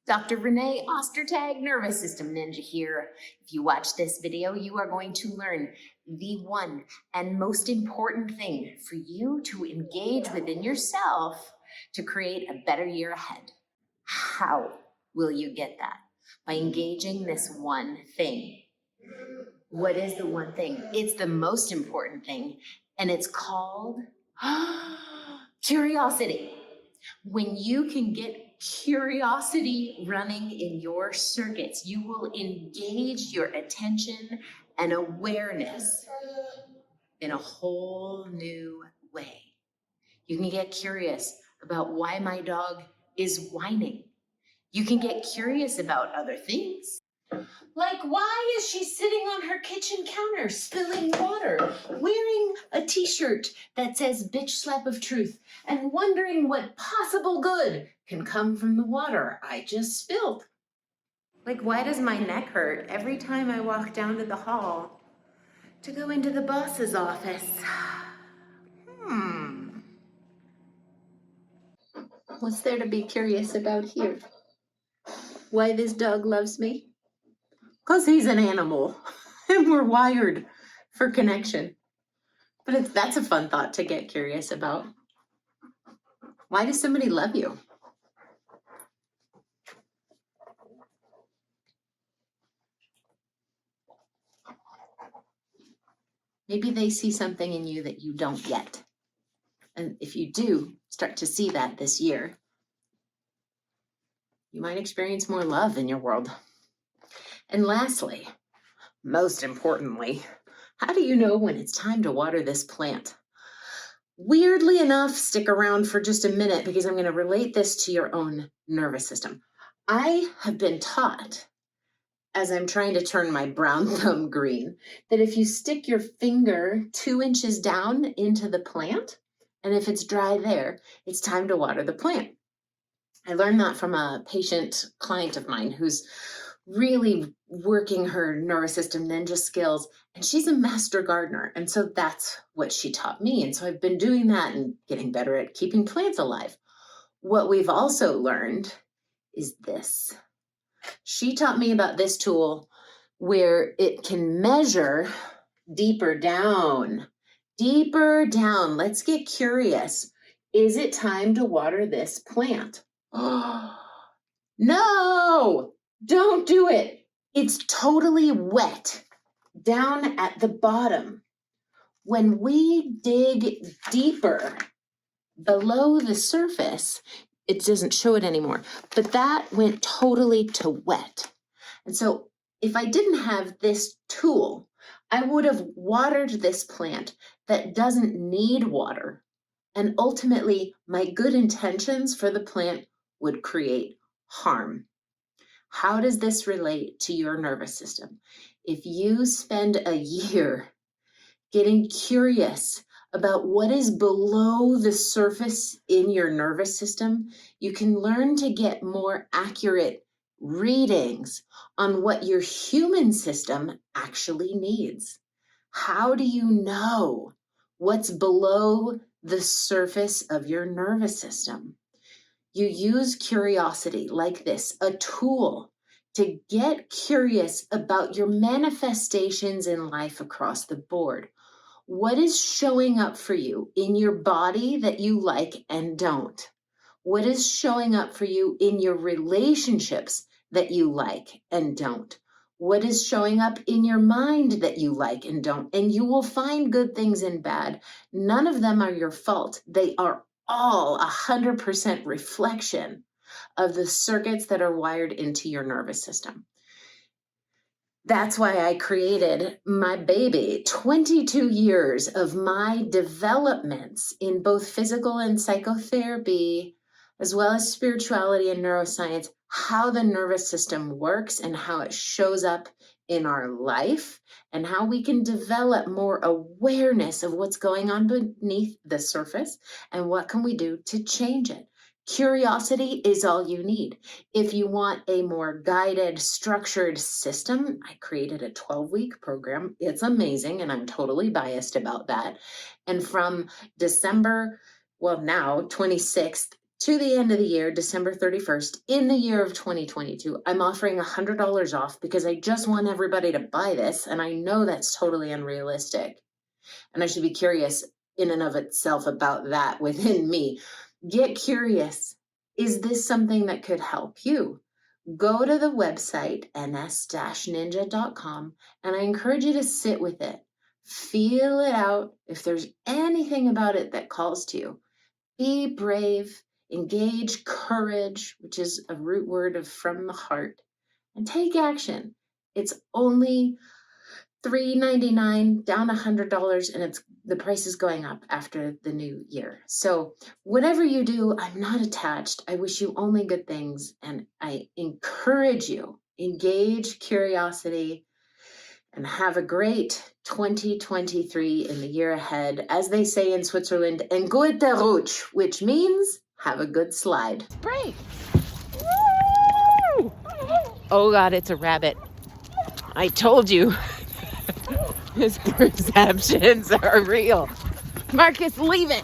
Dr. Renee Ostertag, Nervous System Ninja here. If you watch this video, you are going to learn the one and most important thing for you to engage within yourself to create a better year ahead. How will you get that? By engaging this one thing. What is the one thing? It's the most important thing, and it's called curiosity. When you can get curiosity running in your circuits, you will engage your attention and awareness in a whole new way. You can get curious about why my dog is whining. You can get curious about other things. Like, why is she sitting on her kitchen counter spilling water, wearing a t-shirt that says bitch slap of truth, and wondering what possible good can come from the water I just spilled? Like, why does my neck hurt every time I walk down to the hall to go into the boss's office? What's there to be curious about here? Why this dog loves me? Because he's an animal and we're wired for connection. But that's a fun thought to get curious about. Why does somebody love you? Maybe they see something in you that you don't yet. And if you do start to see that this year, you might experience more love in your world. And lastly, most importantly, how do you know when it's time to water this plant? Weirdly enough, stick around for just a minute because I'm going to relate this to your own nervous system. I have been taught, as I'm trying to turn my brown thumb green, that if you stick your finger 2 inches down into the plant, and if it's dry there, it's time to water the plant. I learned that from a patient client of mine who's really working her nervous system ninja skills, and she's a master gardener. And so that's what she taught me. And so I've been doing that and getting better at keeping plants alive. What we've also learned is this. She taught me about this tool where it can measure deeper down. Deeper down. Let's get curious. Is it time to water this plant? Oh, no! Don't do it. It's totally wet down at the bottom. When we dig deeper below the surface, it doesn't show it anymore, but that went totally to wet. And so if I didn't have this tool, I would have watered this plant that doesn't need water. And ultimately, my good intentions for the plant would create harm. How does this relate to your nervous system? If you spend a year getting curious about what is below the surface in your nervous system, you can learn to get more accurate readings on what your human system actually needs. How do you know what's below the surface of your nervous system? You use curiosity like this, a tool to get curious about your manifestations in life across the board. What is showing up for you in your body that you like and don't? What is showing up for you in your relationships that you like and don't? What is showing up in your mind that you like and don't? And you will find good things and bad. None of them are your fault. They are all 100% reflection of the circuits that are wired into your nervous system. That's why I created my baby. 22 years of my developments in both physical and psychotherapy, as well as spirituality and neuroscience, how the nervous system works and how it shows up in our life, and how we can develop more awareness of what's going on beneath the surface and what can we do to change it. Curiosity is all you need. If you want a more guided, structured system, I created a 12-week program. It's amazing, and I'm totally biased about that. And from December, now 26th to the end of the year, December 31st, in the year of 2022, I'm offering $100 off because I just want everybody to buy this. And I know that's totally unrealistic. And I should be curious in and of itself about that within me. Get curious. Is this something that could help you? Go to the website, ns-ninja.com, and I encourage you to sit with it. Feel it out. If there's anything about it that calls to you, be brave. Engage courage, which is a root word of from the heart, and take action. It's only $3.99 down $100, and the price is going up after the new year. So whatever you do, I'm not attached. I wish you only good things, and I encourage you, engage curiosity, and have a great 2023 in the year ahead. As they say in Switzerland, en gute Rutsch, which means have a good slide. Break. Woo! Oh God, it's a rabbit. I told you. His perceptions are real. Marcus, leave it.